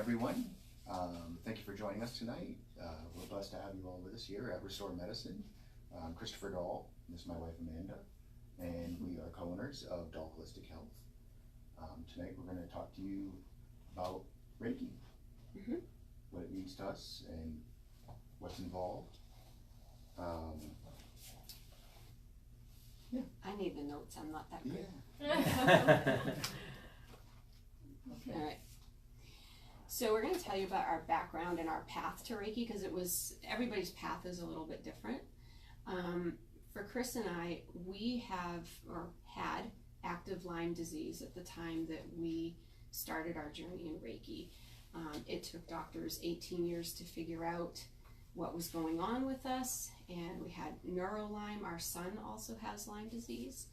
everyone. Thank you for joining us tonight. We're blessed to have you all with us here at Restore Medicine. I'm Christopher Dahl. This is my wife Amanda, and we are co-owners of Dahl Holistic Health. Tonight we're going to talk to you about Reiki, what it means to us, and what's involved. I need the notes. I'm not that good. Yeah. All right. So we're going to tell you about our background and our path to Reiki, because everybody's path is a little bit different. For Chris and I, we had active Lyme disease at the time that we started our journey in Reiki. It took doctors 18 years to figure out what was going on with us, and we had neuro-Lyme. Our son also has Lyme disease.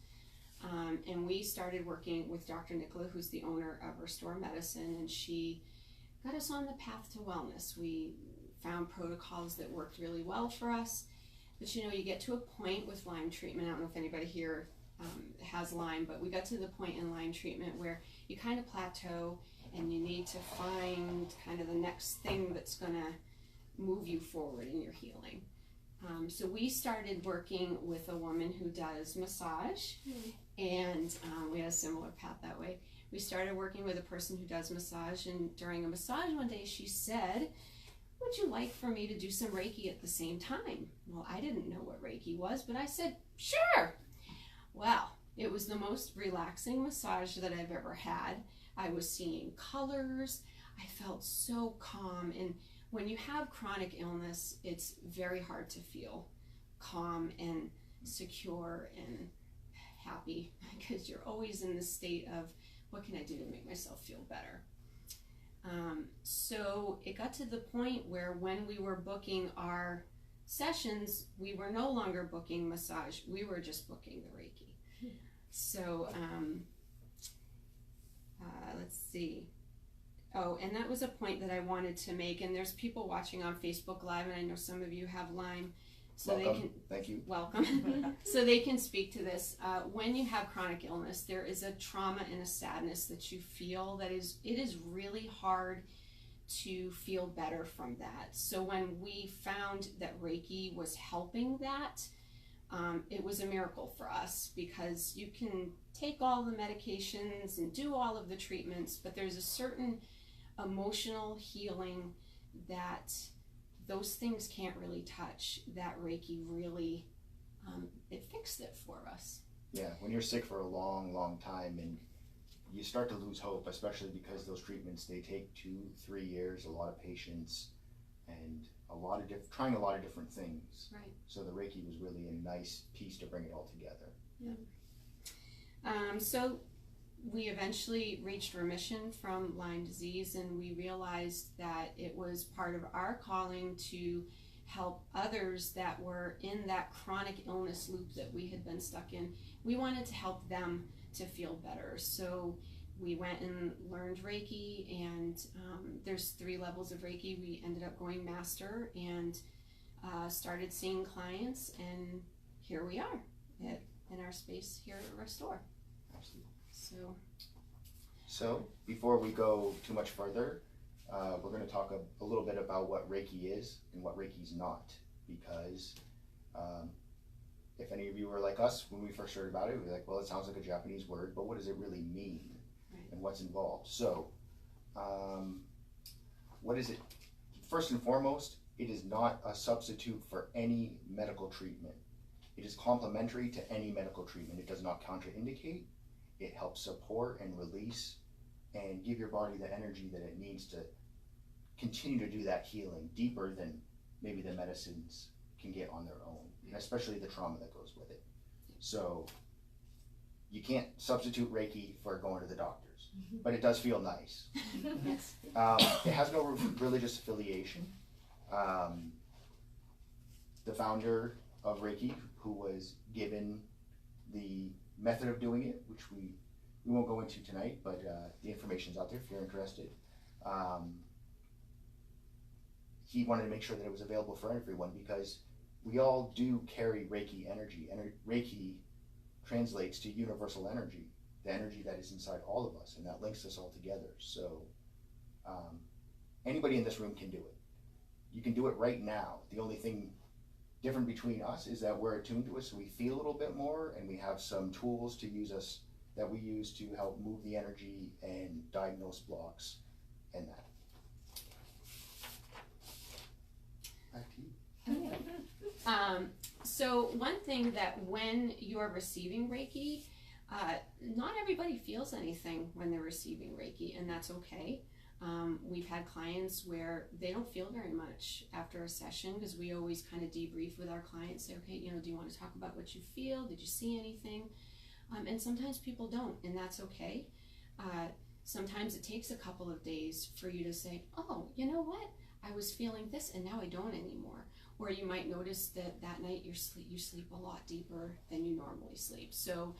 And we started working with Dr. Nicola, who's the owner of Restore Medicine, and she got us on the path to wellness. We found protocols that worked really well for us. But you get to a point with Lyme treatment, I don't know if anybody here has Lyme, but we got to the point in Lyme treatment where you kind of plateau and you need to find kind of the next thing that's going to move you forward in your healing. So we started working with a woman who does massage, and we had a similar path that way. We started working with a person who does massage, and during a massage one day she said, "Would you like for me to do some Reiki at the same time?" Well, I didn't know what Reiki was, but I said, "Sure." Well, it was the most relaxing massage that I've ever had. I was seeing colors. I felt so calm, and when you have chronic illness, it's very hard to feel calm and secure and happy, because you're always in this state of, what can I do to make myself feel better? So it got to the point where when we were booking our sessions, we were no longer booking massage, we were just booking the Reiki. So let's see. Oh, and that was a point that I wanted to make, and there's people watching on Facebook Live, and I know some of you have Lyme, so Welcome. they can Thank you. welcome. So they can speak to this. When you have chronic illness, there is a trauma and a sadness that you feel it is really hard to feel better from that. So when we found that Reiki was helping that, it was a miracle for us, because you can take all the medications and do all of the treatments, but there's a certain emotional healing that those things can't really touch. That Reiki really, it fixed it for us. Yeah, when you're sick for a long time and you start to lose hope, especially because those treatments, they take 2-3 years, a lot of patience, and trying a lot of different things. Right. So the Reiki was really a nice piece to bring it all together. Yeah. So we eventually reached remission from Lyme disease, and we realized that it was part of our calling to help others that were in that chronic illness loop that we had been stuck in. We wanted to help them to feel better. So we went and learned Reiki, and there's 3 levels of Reiki. We ended up going master and started seeing clients, and here we are in our space here at Restore. Absolutely. So before we go too much further, we're going to talk a little bit about what Reiki is and what Reiki is not, because if any of you were like us when we first heard about it, we were like, well, it sounds like a Japanese word, but what does it really mean? Right. And what's involved? So what is it? First and foremost, it is not a substitute for any medical treatment. It is complementary to any medical treatment. It does not contraindicate. It helps support and release and give your body the energy that it needs to continue to do that healing deeper than maybe the medicines can get on their own, and especially the trauma that goes with it. So you can't substitute Reiki for going to the doctors, but it does feel nice. Yes. It has no religious affiliation. The founder of Reiki, who was given the method of doing it, which we won't go into tonight, but the information's out there if you're interested. He wanted to make sure that it was available for everyone, because we all do carry Reiki energy, and Reiki translates to universal energy, the energy that is inside all of us, and that links us all together. So Anybody in this room can do it. You can do it right now. The only thing different between us is that we're attuned to it, so we feel a little bit more, and we have some tools to use that we use to help move the energy and diagnose blocks and that. Back to you. So one thing that when you are receiving Reiki, not everybody feels anything when they're receiving Reiki, and that's okay. We've had clients where they don't feel very much after a session, because we always kind of debrief with our clients, say, okay, do you want to talk about what you feel? Did you see anything? And sometimes people don't, and that's okay. Sometimes it takes a couple of days for you to say, oh, you know what? I was feeling this and now I don't anymore. Or you might notice that that night you sleep a lot deeper than you normally sleep. So,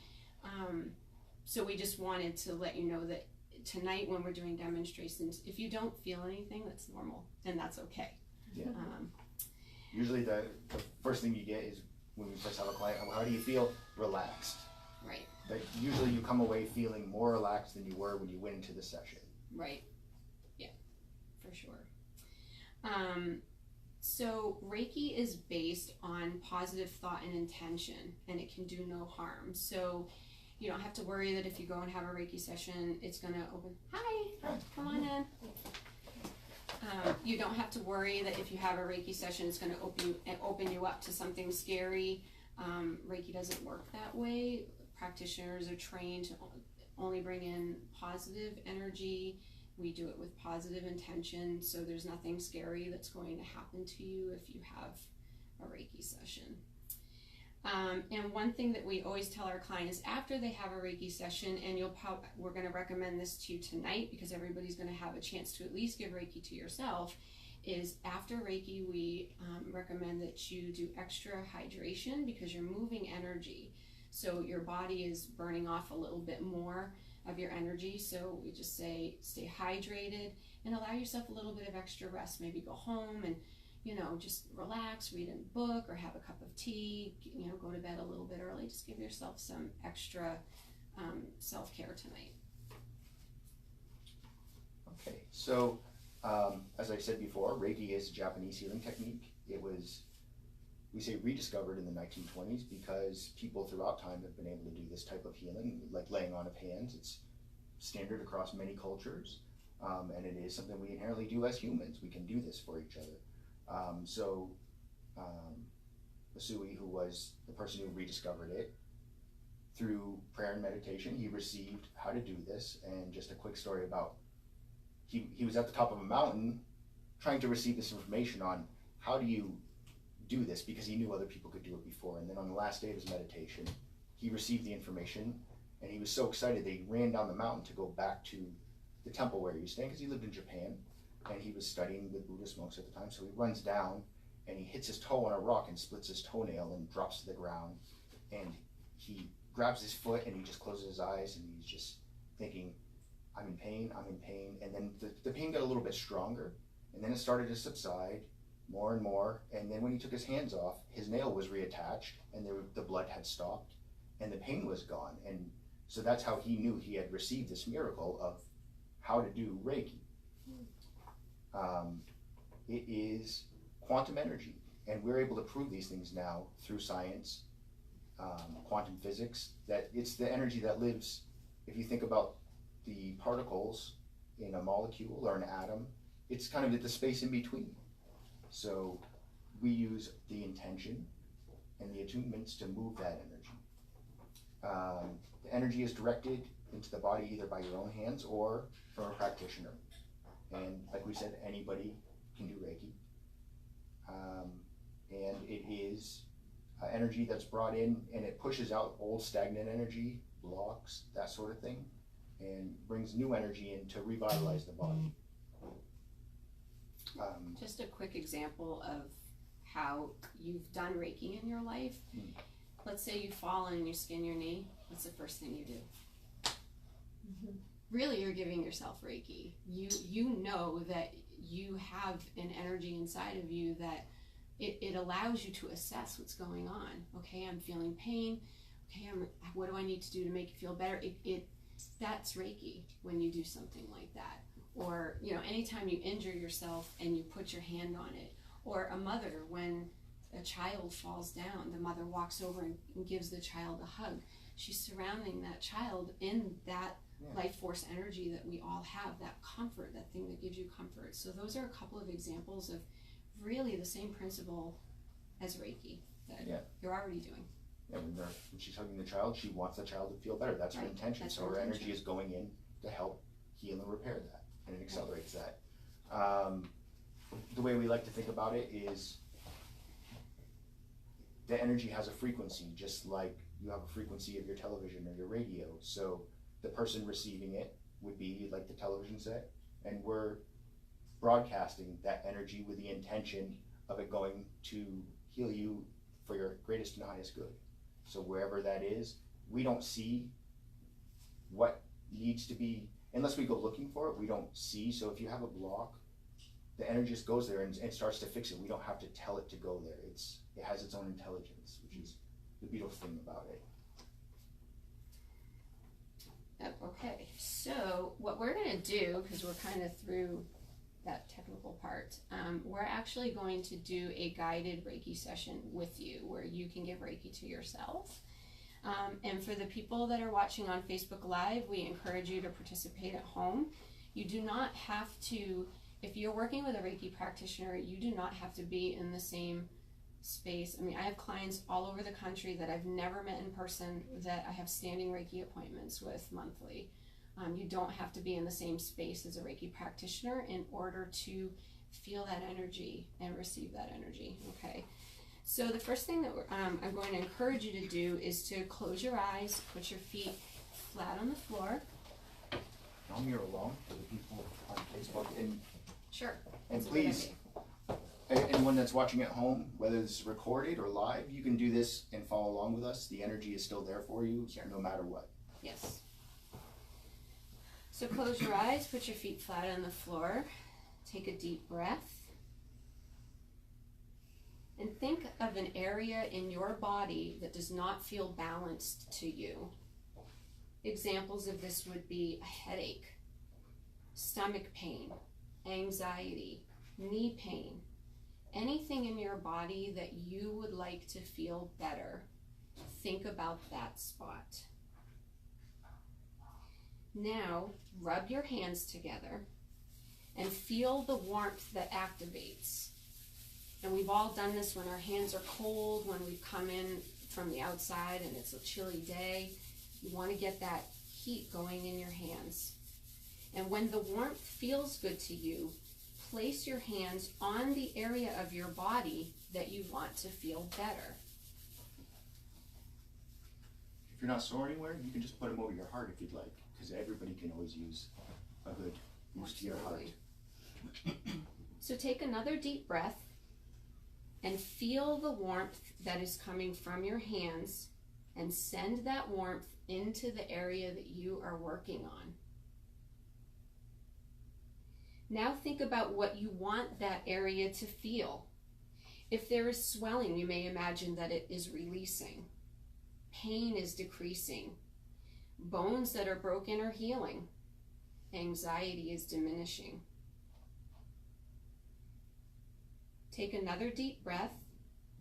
so we just wanted to let you know that tonight when we're doing demonstrations, if you don't feel anything, that's normal and that's okay. Yeah. Usually the first thing you get is when we first have a client, how do you feel? Relaxed. Right. But usually you come away feeling more relaxed than you were when you went into the session. Right. Yeah, for sure. So Reiki is based on positive thought and intention, and it can do no harm. So you don't have to worry that if you go and have a Reiki session, it's going to open. Hi, come on in. You don't have to worry that if you have a Reiki session, it's going to open you up to something scary. Reiki doesn't work that way. Practitioners are trained to only bring in positive energy. We do it with positive intention, so there's nothing scary that's going to happen to you if you have a Reiki session. And one thing that we always tell our clients after they have a Reiki session, and we're going to recommend this to you tonight because everybody's going to have a chance to at least give Reiki to yourself, is after Reiki we recommend that you do extra hydration because you're moving energy. So your body is burning off a little bit more of your energy, so we just say stay hydrated and allow yourself a little bit of extra rest. Maybe go home and just relax, read a book or have a cup of tea, go to bed a little bit early. Just give yourself some extra self-care tonight. Okay, so as I said before, Reiki is a Japanese healing technique. It was, we say, rediscovered in the 1920s because people throughout time have been able to do this type of healing, like laying on of hands. It's standard across many cultures, and it is something we inherently do as humans. We can do this for each other. Usui, who was the person who rediscovered it, through prayer and meditation, he received how to do this. And just a quick story about, he was at the top of a mountain trying to receive this information on how do you do this, because he knew other people could do it before. And then on the last day of his meditation, he received the information, and he was so excited that he ran down the mountain to go back to the temple where he was staying, because he lived in Japan and he was studying with Buddhist monks at the time. So he runs down and he hits his toe on a rock and splits his toenail and drops to the ground, and he grabs his foot and he just closes his eyes and he's just thinking, I'm in pain, I'm in pain. And then the pain got a little bit stronger, and then it started to subside more and more. And then when he took his hands off, his nail was reattached and the blood had stopped and the pain was gone. And so that's how he knew he had received this miracle of how to do Reiki. It is quantum energy, and we're able to prove these things now through science, quantum physics, that it's the energy that lives. If you think about the particles in a molecule or an atom, it's kind of the space in between. So we use the intention and the attunements to move that energy. The energy is directed into the body either by your own hands or from a practitioner. And like we said, anybody can do Reiki. And it is energy that's brought in, and it pushes out old stagnant energy, blocks, that sort of thing, and brings new energy in to revitalize the body. Just a quick example of how you've done Reiki in your life. Let's say you fall and you skin your knee. What's the first thing you do? Really, you're giving yourself Reiki. You know that you have an energy inside of you that it allows you to assess what's going on. Okay, I'm feeling pain. Okay, what do I need to do to make it feel better? That's Reiki when you do something like that. or anytime you injure yourself and you put your hand on it, or a mother when a child falls down, the mother walks over and gives the child a hug. She's surrounding that child in that life force energy that we all have, that comfort, that thing that gives you comfort. So those are a couple of examples of really the same principle as Reiki that you're already doing. Yeah, when she's hugging the child, she wants the child to feel better. That's her intention. So her energy is going in to help heal and repair that, and it accelerates that. The way we like to think about it is the energy has a frequency, just like you have a frequency of your television or your radio. So the person receiving it would be like the television set, and we're broadcasting that energy with the intention of it going to heal you for your greatest and highest good. So wherever that is, we don't see what needs to be, unless we go looking for it, we don't see. So if you have a block, the energy just goes there and starts to fix it. We don't have to tell it to go there. It has its own intelligence, which is the beautiful thing about it. Okay, so what we're going to do, because we're kind of through that technical part, we're actually going to do a guided Reiki session with you where you can give Reiki to yourself. And for the people that are watching on Facebook Live, we encourage you to participate at home. You do not have to, if you're working with a Reiki practitioner, you do not have to be in the same space. I mean, I have clients all over the country that I've never met in person that I have standing Reiki appointments with monthly. You don't have to be in the same space as a Reiki practitioner in order to feel that energy and receive that energy. Okay, so the first thing that I'm going to encourage you to do is to close your eyes, put your feet flat on the floor. I'll mirror along for the people on Facebook. And sure. And please, anyone that's watching at home, whether it's recorded or live, you can do this and follow along with us. The energy is still there for you, no matter what. Yes. So close your eyes, put your feet flat on the floor, take a deep breath, and think of an area in your body that does not feel balanced to you. Examples of this would be a headache, stomach pain, anxiety, knee pain, anything in your body that you would like to feel better. Think about that spot. Now, rub your hands together and feel the warmth that activates. And we've all done this when our hands are cold, when we've come in from the outside and it's a chilly day. You want to get that heat going in your hands. And when the warmth feels good to you, place your hands on the area of your body that you want to feel better. If you're not sore anywhere, you can just put them over your heart if you'd like, because everybody can always use a good boost to your heart. So take another deep breath and feel the warmth that is coming from your hands and send that warmth into the area that you are working on. Now think about what you want that area to feel. If there is swelling, you may imagine that it is releasing. Pain is decreasing. Bones that are broken are healing. Anxiety is diminishing. Take another deep breath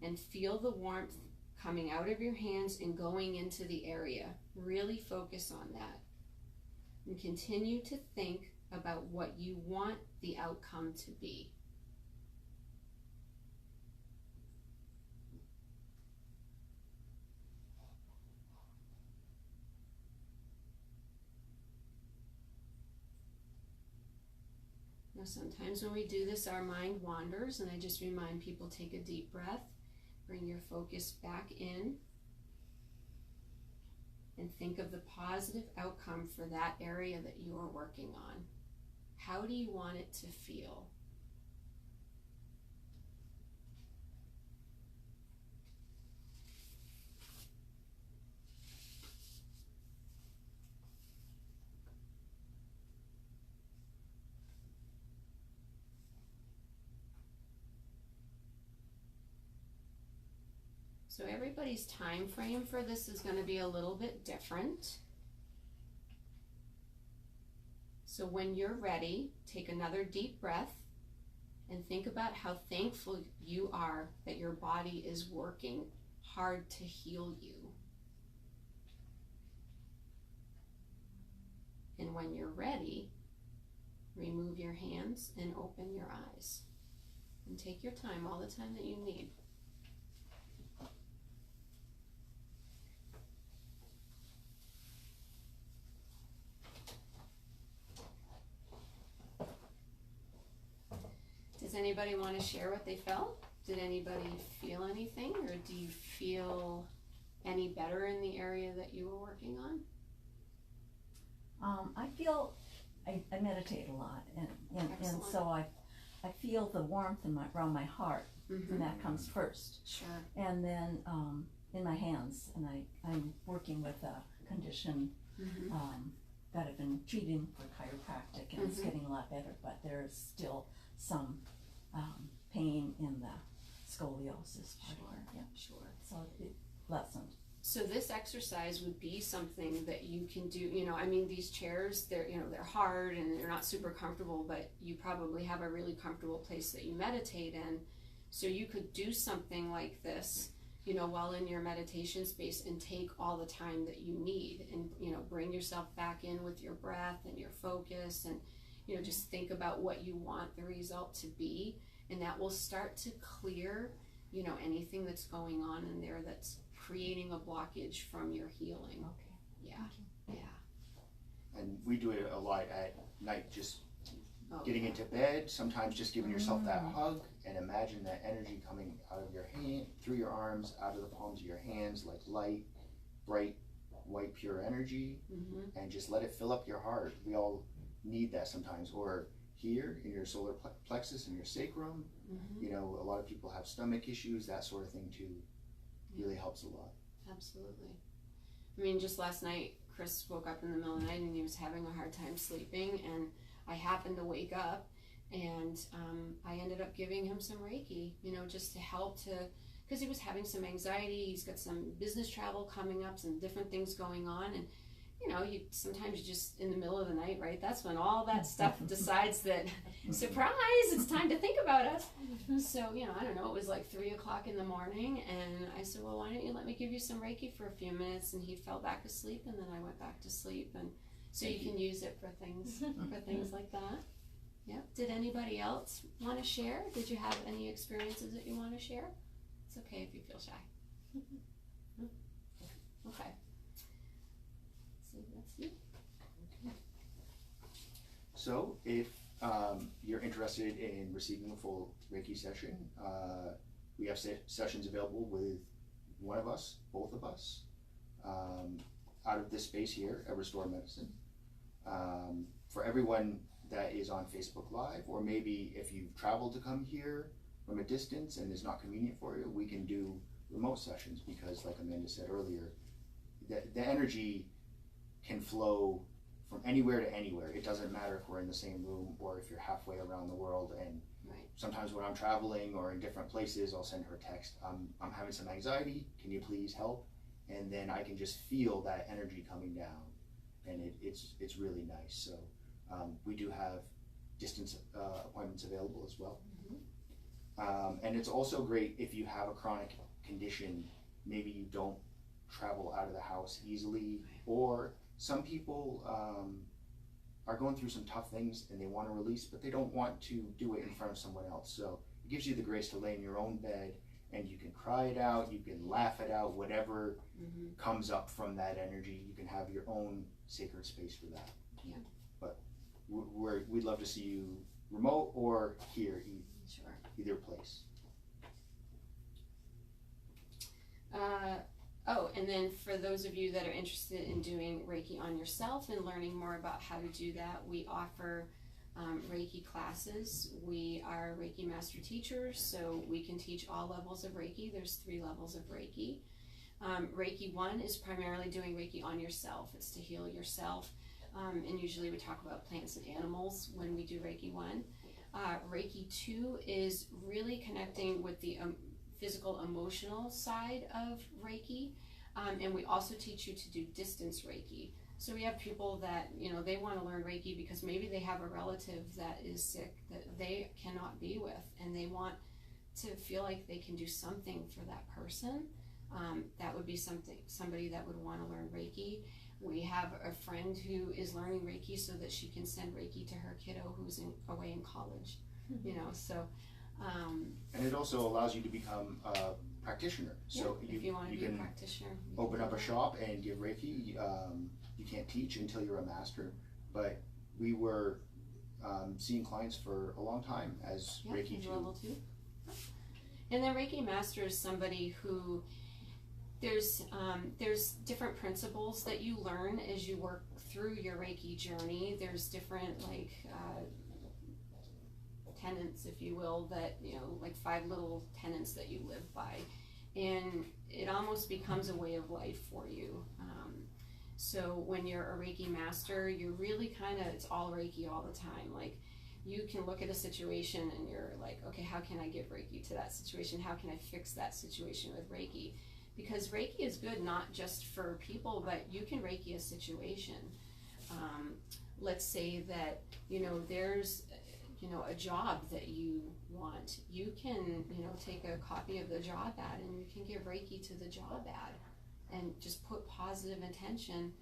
and feel the warmth coming out of your hands and going into the area. Really focus on that. And continue to think about what you want the outcome to be. Now sometimes when we do this, our mind wanders, and I just remind people, take a deep breath, bring your focus back in, and think of the positive outcome for that area that you are working on. How do you want it to feel? So everybody's time frame for this is going to be a little bit different. So when you're ready, take another deep breath and think about how thankful you are that your body is working hard to heal you. And when you're ready, remove your hands and open your eyes. And take your time, all the time that you need. Does anybody want to share what they felt? Did anybody feel anything, or do you feel any better in the area that you were working on? I feel I meditate a lot, and so I feel the warmth around my heart, and that comes first. Sure. And then in my hands, and I'm working with a condition that I've been treating for chiropractic, and it's getting a lot better, but there's still some pain in the scoliosis part of it. Yeah. Sure. So it lessened. So this exercise would be something that you can do, you know, I mean, these chairs, they're hard and they're not super comfortable, but you probably have a really comfortable place that you meditate in. So you could do something like this, you know, while in your meditation space, and take all the time that you need, and, you know, bring yourself back in with your breath and your focus, and, you know, just think about what you want the result to be, and that will start to clear, you know, anything that's going on in there that's creating a blockage from your healing. Okay. Yeah. Yeah. And we do it a lot at night, just getting into bed, sometimes just giving yourself that hug, and imagine that energy coming out of your hand, through your arms, out of the palms of your hands, like light, bright, white, pure energy, and just let it fill up your heart. We all need that sometimes, or here in your solar plexus and your sacrum. You know, a lot of people have stomach issues, that sort of thing too. Really helps a lot. Absolutely. I mean, just last night, Chris woke up in the middle of the night and he was having a hard time sleeping, and I happened to wake up, and I ended up giving him some Reiki, you know, just to help because he was having some anxiety. He's got some business travel coming up, some different things going on, and you know, sometimes just in the middle of the night, right? That's when all that stuff decides that, surprise, it's time to think about us. So, you know, I don't know, it was like 3 o'clock in the morning, and I said, well, why don't you let me give you some Reiki for a few minutes? And he fell back asleep, and then I went back to sleep. And so you can use it for things like that. Yep. Did anybody else want to share? Did you have any experiences that you want to share? It's okay if you feel shy. Okay. That's you. So if you're interested in receiving a full Reiki session, we have sessions available with one of us, both of us, out of this space here at Restore Medicine. For everyone that is on Facebook Live, or maybe if you've traveled to come here from a distance and it's not convenient for you, we can do remote sessions, because like Amanda said earlier, the energy can flow from anywhere to anywhere. It doesn't matter if we're in the same room or if you're halfway around the world. And sometimes when I'm traveling or in different places, I'll send her a text, I'm having some anxiety, can you please help? And then I can just feel that energy coming down, and it's really nice. So we do have distance appointments available as well. And it's also great if you have a chronic condition, maybe you don't travel out of the house easily, or some people are going through some tough things and they want to release, but they don't want to do it in front of someone else. So it gives you the grace to lay in your own bed, and you can cry it out, you can laugh it out, whatever comes up from that energy. You can have your own sacred space for that. Yeah. But we'd love to see you remote or here, either place. Oh, and then for those of you that are interested in doing Reiki on yourself and learning more about how to do that, we offer Reiki classes. We are Reiki master teachers, so we can teach all levels of Reiki. There's 3 levels of Reiki. Reiki 1 is primarily doing Reiki on yourself. It's to heal yourself. And usually we talk about plants and animals when we do Reiki 1. Reiki 2 is really connecting with the physical emotional side of Reiki, and we also teach you to do distance Reiki. So we have people that, they want to learn Reiki because maybe they have a relative that is sick that they cannot be with, and they want to feel like they can do something for that person. That would be somebody that would want to learn Reiki. We have a friend who is learning Reiki so that she can send Reiki to her kiddo who's away in college. So. And it also allows you to become a practitioner. So if you want to be a practitioner, open up a shop and give Reiki. You can't teach until you're a master, but we were seeing clients for a long time as Reiki 2. Level 2. And the Reiki master is somebody who there's different principles that you learn as you work through your Reiki journey. There's different tenets, if you will, that like 5 little tenets that you live by, and it almost becomes a way of life for you. So when you're a Reiki master, you're really it's all Reiki all the time. Like, you can look at a situation and you're like, okay, how can I give Reiki to that situation? How can I fix that situation with Reiki? Because Reiki is good not just for people, but you can Reiki a situation. Let's say that there's a job that you want. You can take a copy of the job ad and you can give Reiki to the job ad and just put positive intention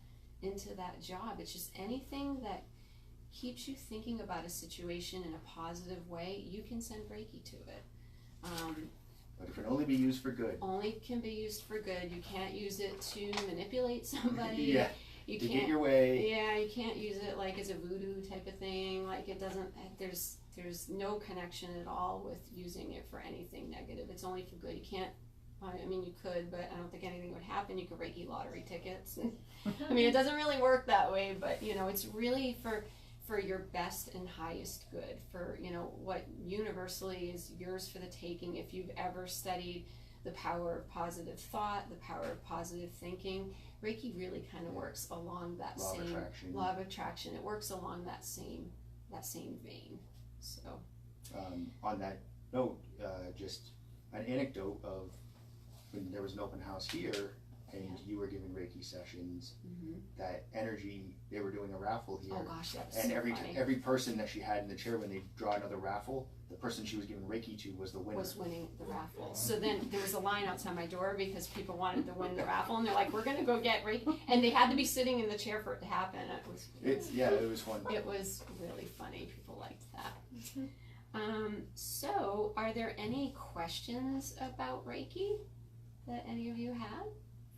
into that job. It's just anything that keeps you thinking about a situation in a positive way, you can send Reiki to it. But it can only be used for good. Only can be used for good. You can't use it to manipulate somebody. Yeah. You to can't get your way. Yeah, you can't use it like as a voodoo type of thing. Like, it doesn't. There's no connection at all with using it for anything negative. It's only for good. You can't. I mean, you could, but I don't think anything would happen. You could Reiki lottery tickets. I mean, it doesn't really work that way. But it's really for your best and highest good. For what universally is yours for the taking. If you've ever studied the power of positive thought, the power of positive thinking, Reiki really kind of works along that same law of attraction. It works along that same vein. So, on that note, just an anecdote of when there was an open house here, and you were giving Reiki sessions. That energy, they were doing a raffle here. Oh gosh, that was and so every every person that she had in the chair, when they draw another raffle, the person she was giving Reiki to was the winner. Was winning the raffle. So then there was a line outside my door because people wanted to win the raffle, and they're like, "We're gonna go get Reiki," and they had to be sitting in the chair for it to happen. It was fun. It was really funny. People liked that. So, are there any questions about Reiki that any of you had?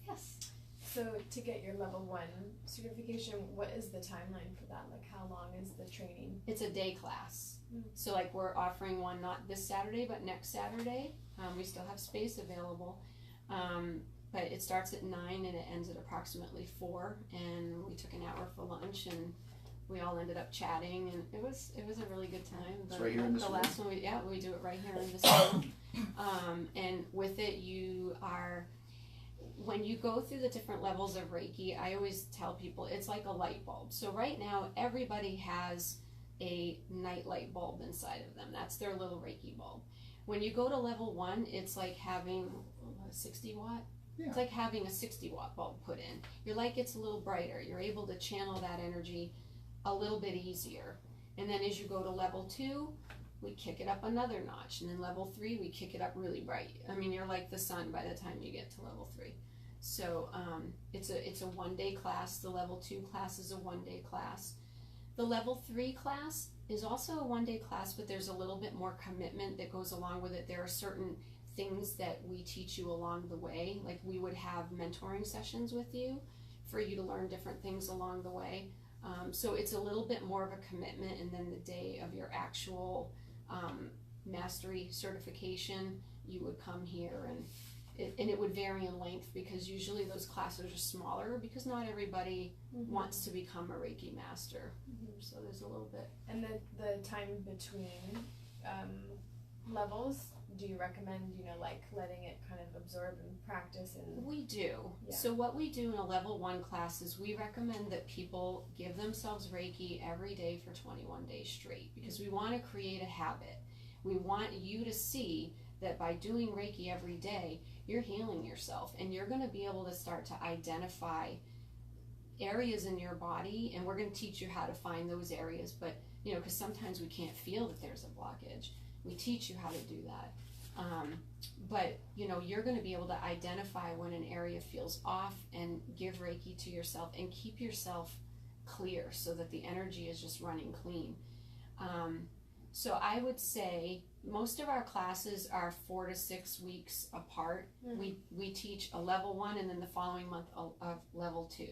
Yes. So to get your level 1 certification, what is the timeline for that? Like, how long is the training? It's a day class. So like, we're offering one not this Saturday, but next Saturday. We still have space available. But it starts at 9 and it ends at approximately 4. And we took an hour for lunch and we all ended up chatting, and it was a really good time. It's right here in this room. Last one, we do it right here in this room. And with it, when you go through the different levels of Reiki, I always tell people it's like a light bulb. So right now, everybody has a night light bulb inside of them. That's their little Reiki bulb. When you go to level 1, it's like having a 60 watt. Yeah. It's like having a 60 watt bulb put in. You're like, it's a little brighter. You're able to channel that energy a little bit easier. And then as you go to level 2, we kick it up another notch. And then level 3, we kick it up really bright. I mean, you're like the sun by the time you get to level 3. So it's a 1-day class. The level 2 class is a 1-day class. The level 3 class is also a 1-day class, but there's a little bit more commitment that goes along with it. There are certain things that we teach you along the way. Like, we would have mentoring sessions with you for you to learn different things along the way. So it's a little bit more of a commitment, and then the day of your actual mastery certification, you would come here, and it would vary in length, because usually those classes are smaller because not everybody wants to become a Reiki master. So there's a little bit. And the time between levels, do you recommend, like letting it kind of absorb and practice? And we do. Yeah. So what we do in a level 1 class is we recommend that people give themselves Reiki every day for 21 days straight, because we want to create a habit. We want you to see that by doing Reiki every day, you're healing yourself, and you're going to be able to start to identify areas in your body, and we're going to teach you how to find those areas, but because sometimes we can't feel that there's a blockage. We teach you how to do that. But you're going to be able to identify when an area feels off and give Reiki to yourself and keep yourself clear so that the energy is just running clean. So I would say most of our classes are 4 to 6 weeks apart. We teach a level 1 and then the following month of level 2.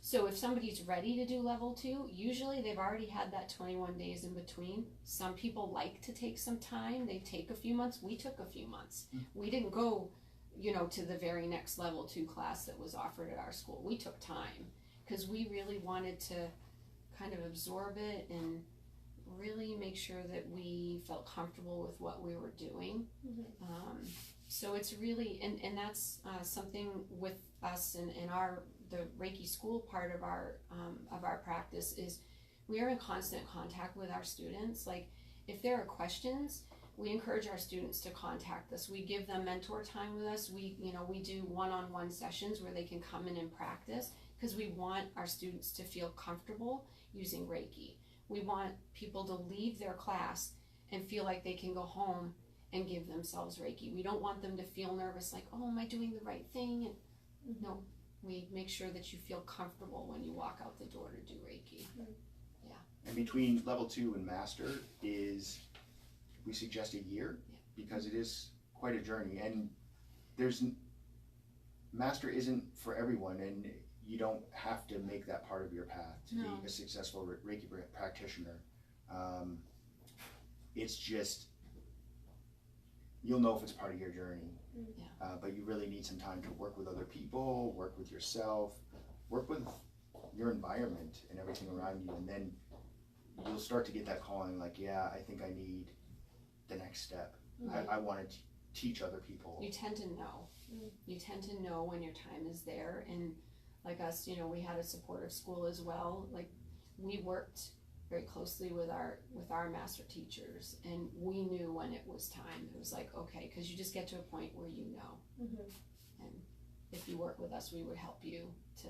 So if somebody's ready to do level 2, usually they've already had that 21 days in between. Some people like to take some time. They take a few months. We took a few months. We didn't go, to the very next level 2 class that was offered at our school. We took time because we really wanted to kind of absorb it and really make sure that we felt comfortable with what we were doing. So it's really, and that's something with us and the Reiki school part of our practice is we are in constant contact with our students. Like if there are questions, we encourage our students to contact us. We give them mentor time with us. We do one-on-one sessions where they can come in and practice because we want our students to feel comfortable using Reiki. We want people to leave their class and feel like they can go home and give themselves Reiki. We don't want them to feel nervous, like, oh, am I doing the right thing? And no, we make sure that you feel comfortable when you walk out the door to do Reiki. Yeah. And between level 2 and master we suggest a year because it is quite a journey. And master isn't for everyone, and you don't have to make that part of your path to be a successful Reiki practitioner. It's just, you'll know if it's part of your journey. But you really need some time to work with other people, work with yourself, work with your environment and everything around you, and then you'll start to get that calling like, I think I need the next step. I want to teach other people. You tend to know. You tend to know when your time is there, and like us, we had a supportive school as well. Like we worked very closely with our master teachers, and we knew when it was time. It was like, okay, because you just get to a point where and if you work with us, we would help you to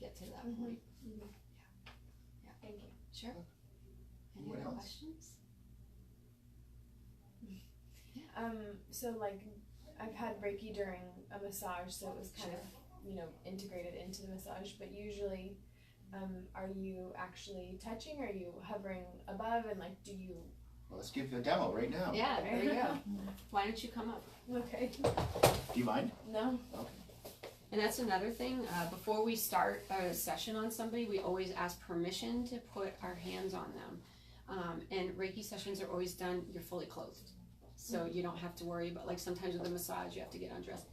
get to that point. Yeah. Thank you. Sure. Any other questions? So like I've had Reiki during a massage, so it was kind of integrated into the massage, but usually are you actually touching, or are you hovering above, and like do you Well, let's give a demo right now. Yeah, there you go. Why don't you come up? okay Do you mind? no Okay. And that's another thing, before we start a session on somebody, we always ask permission to put our hands on them. And Reiki sessions are always done, you're fully clothed. So you don't have to worry about, like sometimes with a massage, you have to get undressed.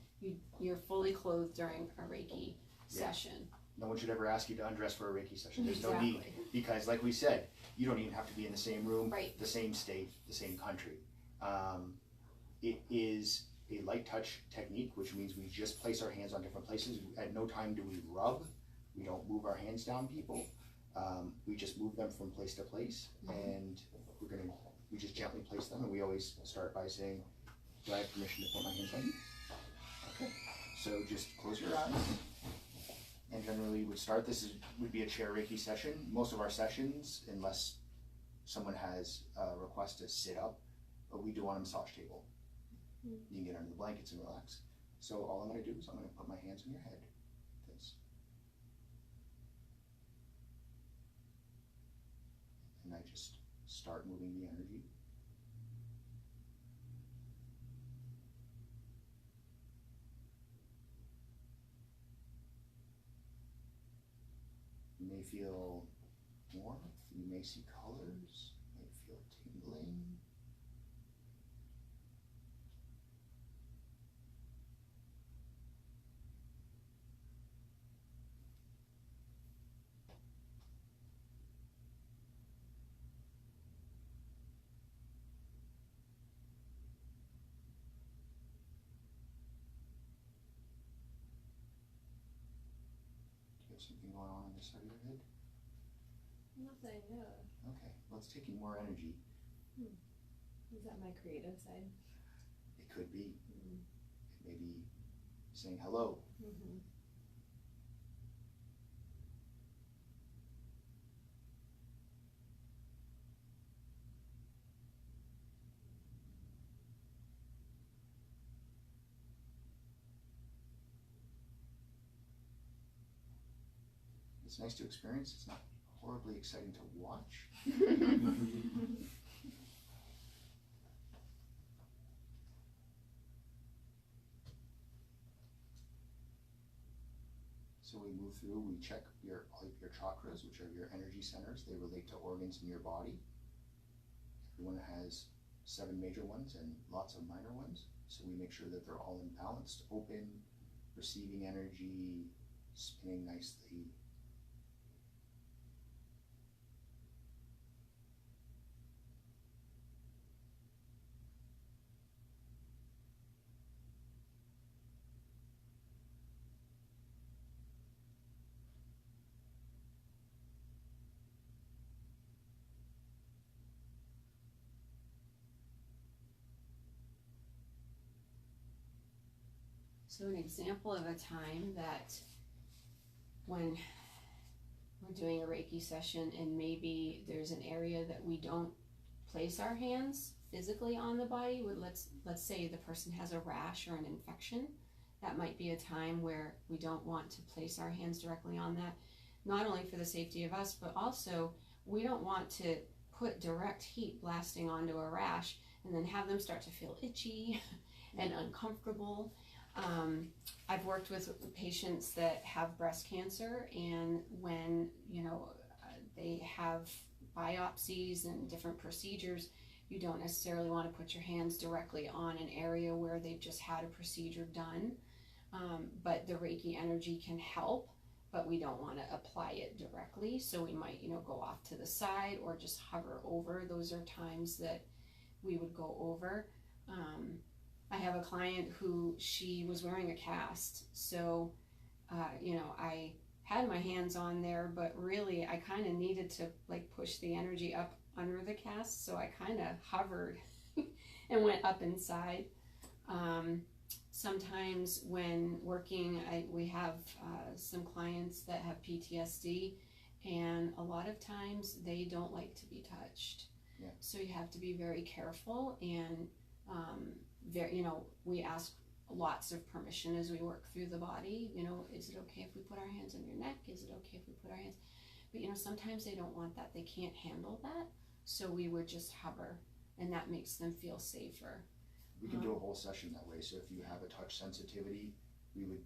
You're fully clothed during a Reiki session. No one should ever ask you to undress for a Reiki session. There's no Exactly. need, because like we said, you don't even have to be in the same room, Right. the same state, the same country. It is a light touch technique, which means we just place our hands on different places. At no time do we rub. We don't move our hands down people. We just move them from place to place, and we just gently place them, and we always start by saying, do I have permission to put my hands on you? Okay, so just close your eyes. And generally would be a chair Reiki session. Most of our sessions, unless someone has a request to sit up, but we do on a massage table. You can get under the blankets and relax. So all I'm going to do is I'm going to put my hands on your head. This. And I just start moving the energy. You may feel warmth, you may see colors, you may feel tingling. Do you have something going on this side of your head? nothing no Okay, well, it's taking more energy. is that my creative side It could be. It may be saying hello. It's nice to experience. It's not horribly exciting to watch. So we move through, we check all your chakras, which are your energy centers. They relate to organs in your body. Everyone has 7 major ones and lots of minor ones. So we make sure that they're all in balanced, open, receiving energy, spinning nicely. So an example of a time that when we're doing a Reiki session and maybe there's an area that we don't place our hands physically on the body, let's say the person has a rash or an infection, that might be a time where we don't want to place our hands directly on that, not only for the safety of us, but also we don't want to put direct heat blasting onto a rash and then have them start to feel itchy and uncomfortable. I've worked with patients that have breast cancer, and when they have biopsies and different procedures, you don't necessarily want to put your hands directly on an area where they've just had a procedure done, but the Reiki energy can help, but we don't want to apply it directly, so we might go off to the side or just hover over. Those are times that we would go over. I have a client who she was wearing a cast, so I had my hands on there, but really I kind of needed to push the energy up under the cast, so I kind of hovered and went up inside. Sometimes when working, we have some clients that have PTSD, and a lot of times they don't like to be touched. Yeah. So you have to be very careful, and we ask lots of permission as we work through the body. Is it okay if we put our hands on your neck? Is it okay if we put our hands? But sometimes they don't want that. They can't handle that. So we would just hover, and that makes them feel safer. We can do a whole session that way. So if you have a touch sensitivity, we would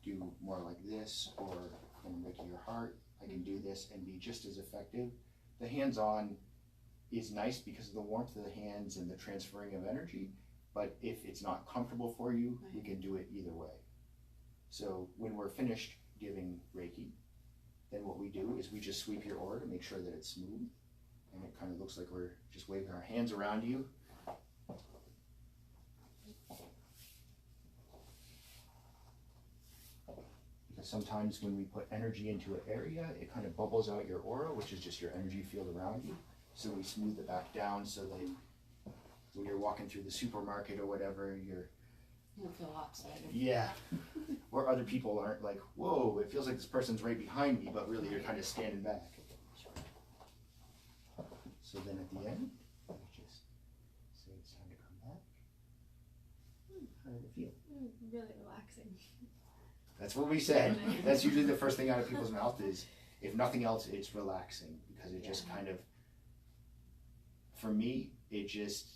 do more like this, or in Reiki your heart, I can do this and be just as effective. The hands-on is nice because of the warmth of the hands and the transferring of energy. But if it's not comfortable for you, we can do it either way. So when we're finished giving Reiki, then what we do is we just sweep your aura to make sure that it's smooth. And it kind of looks like we're just waving our hands around you. Because sometimes when we put energy into an area, it kind of bubbles out your aura, which is just your energy field around you. So we smooth it back down so that when you're walking through the supermarket or whatever, you don't feel lopsided. Yeah. Or other people aren't like, whoa, it feels like this person's right behind me, but really you're kind of standing back. So then at the end, we just say it's time to come back. How did it feel? Really relaxing. That's what we said. That's usually the first thing out of people's mouth is, if nothing else, it's relaxing, because it just kind of, for me, it just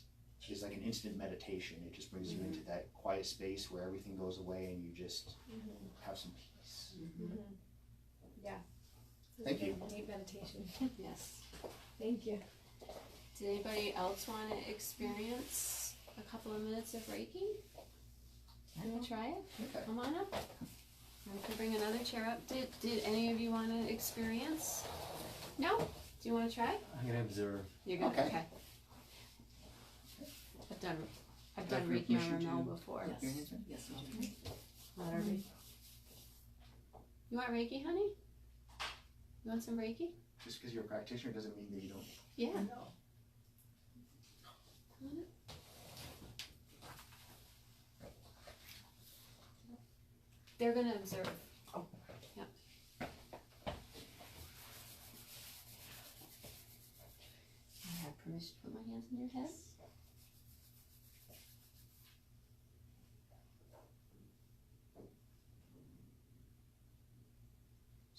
is like an instant meditation. It just brings you into that quiet space where everything goes away and you just have some peace. Yeah. Thank you. Neat meditation. Yes. Thank you. Did anybody else want to experience a couple of minutes of Reiki? Want to try it? Okay. Come on up. We can bring another chair up. Did any of you want to experience? No? Do you want to try? I'm gonna observe. You're good. Okay. Okay. I've done Can I Reiki on permission Ramel to- before. Yes, yes, you do. Not every. You want Reiki, honey? You want some Reiki? Just because you're a practitioner doesn't mean that you don't. Yeah. No. Come on up. They're gonna observe. Oh. Yep. I have permission to put my hands on your head.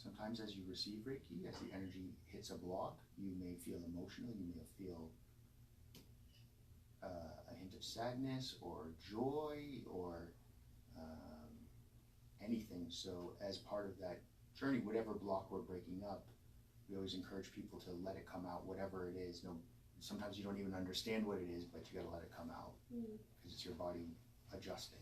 Sometimes as you receive Reiki, as the energy hits a block, you may feel emotional, you may feel a hint of sadness or joy or anything. So as part of that journey, whatever block we're breaking up, we always encourage people to let it come out, whatever it is. No, sometimes you don't even understand what it is, but you gotta let it come out because it's your body adjusting.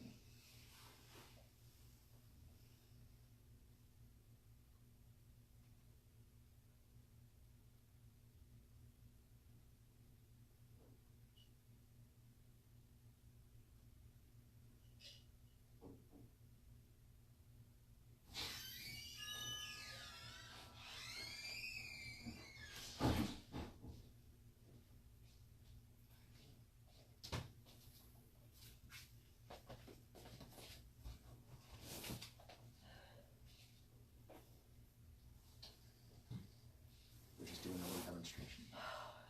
We're just doing a little demonstration.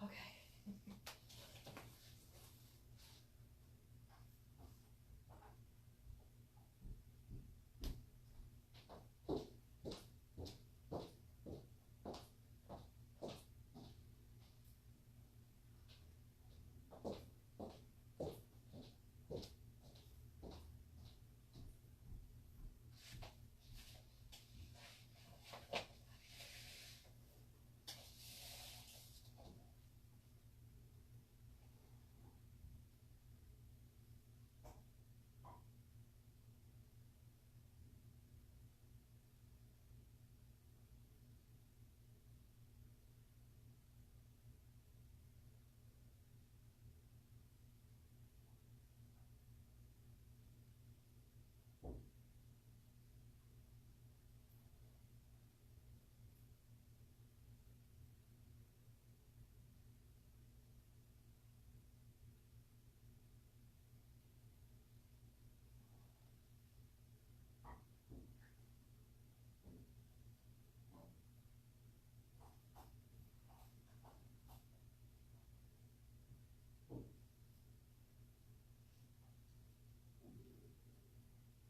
Okay.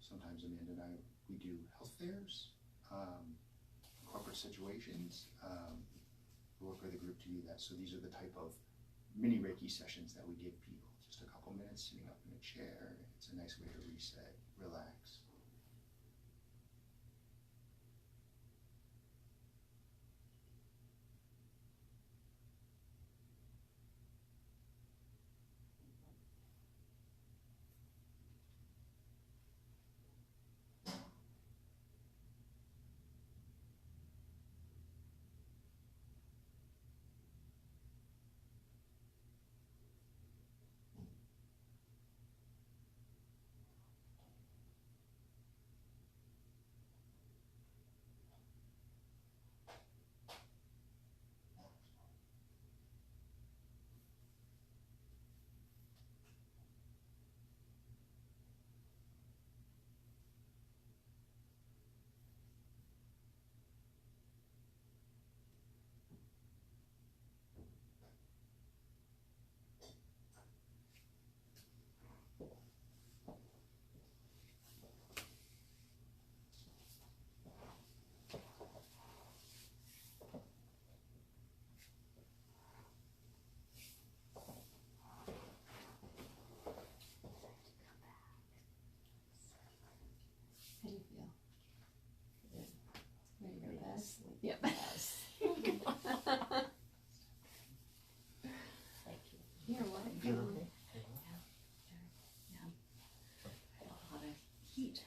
Sometimes Amanda and I, we do health fairs, corporate situations. We work with a group to do that. So these are the type of mini Reiki sessions that we give people. Just a couple minutes sitting up in a chair. It's a nice way to reset, relax. How do you feel? Ready to go to bed? Sleep. Yep. Yes. Thank you. You're welcome. Yeah. A lot of heat.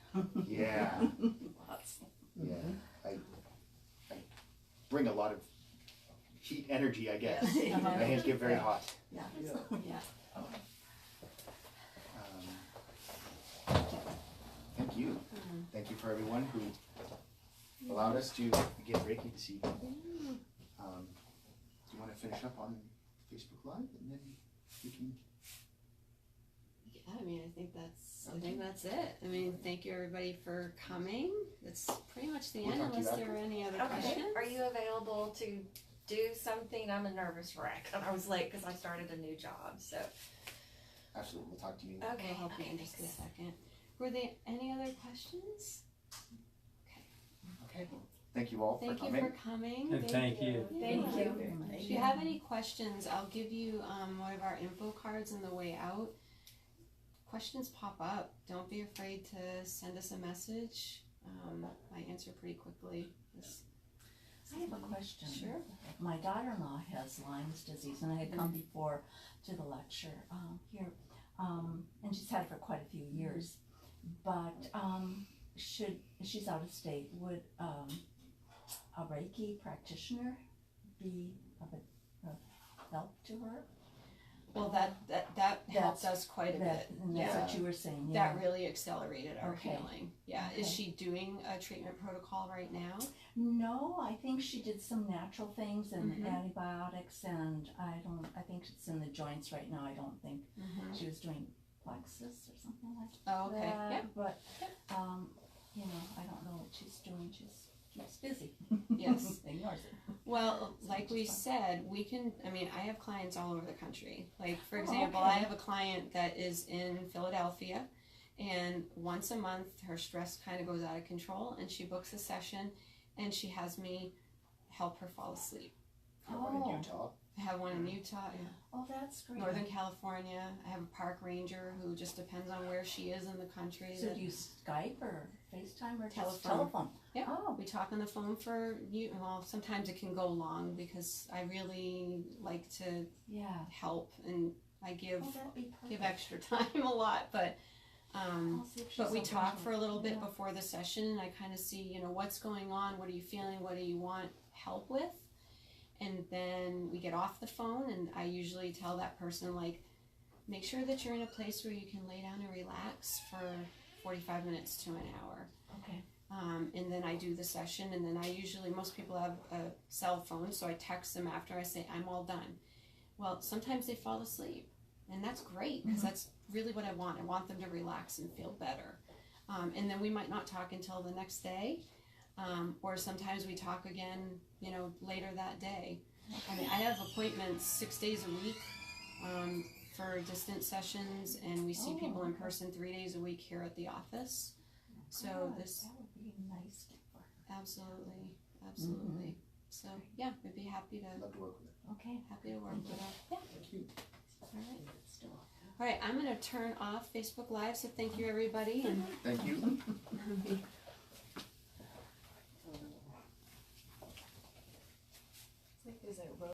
Yeah. Lots. Yeah. I bring a lot of heat energy, I guess. Yes. My hands get very hot. Yeah. Yeah. Thank you. Thank you for everyone who allowed us to get Reiki this evening. Do you want to finish up on Facebook Live and then we can? Yeah, I mean, I think that's it. I mean, thank you everybody for coming. That's pretty much the We'll end, talk to you unless there after. are any other Okay, questions. are you available to do something? I'm a nervous wreck and I was late because I started a new job, so. Absolutely, we'll talk to you. We'll help you in just a second. Were there any other questions? Okay. Thank you all for Thank you coming. for coming. And thank you. Thank Thank you you. very much. If you have any questions, I'll give you one of our info cards on the way out. Questions pop up. Don't be afraid to send us a message. I answer pretty quickly. I have a question. Sure. My daughter-in-law has Lyme's disease, and I had come before to the lecture here, and she's had it for quite a few years. But she's out of state, would a Reiki practitioner be of help to her? Well, that helped us quite a bit. And that's Yeah. what you were saying. Yeah. That really accelerated our Okay. healing. Yeah. Okay. Is she doing a treatment protocol right now? No, I think she did some natural things and Mhm. antibiotics, and I think it's in the joints right now. I don't think Mm-hmm. she was doing plexus or something like Oh, okay. that. Yeah. But, I don't know what she's doing. She's busy. Yes. Ignores it. Well, like we said, I have clients all over the country. Like, for Oh, example, okay. I have a client that is in Philadelphia, and once a month her stress kind of goes out of control, and she books a session, and she has me help her fall asleep. I have one in Oh. Utah. I have one in Utah, in Oh, that's great. Northern California. I have a park ranger who just depends on where she is in the country. So that- do you Skype or FaceTime or just Telephone. telephone? Yeah. Oh, We talk on the phone well, sometimes it can go long because I really like to yeah. help, and I give Oh, that'd be perfect. give extra time a lot, but I'll see if she's but we open talk to for it. a little bit Yeah. before the session, and I kind of see, what's going on, what are you feeling, what do you want help with, and then we get off the phone, and I usually tell that person, like, make sure that you're in a place where you can lay down and relax for 45 minutes to an hour. Okay. And then I do the session, and then most people have a cell phone, so I text them after I say, I'm all done. Well, sometimes they fall asleep, and that's great, because that's really what I want. I want them to relax and feel better. And then we might not talk until the next day, or sometimes we talk again, later that day. I mean, I have appointments 6 days a week for distance sessions, and we see people in person 3 days a week here at the office. So God, this, that would be nice for her. absolutely. So yeah, we'd be happy to I'd love to work with it. Okay. work with her. Yeah. Thank you. All right. All right. I'm gonna turn off Facebook Live. So thank you, everybody. And Thank you. Is it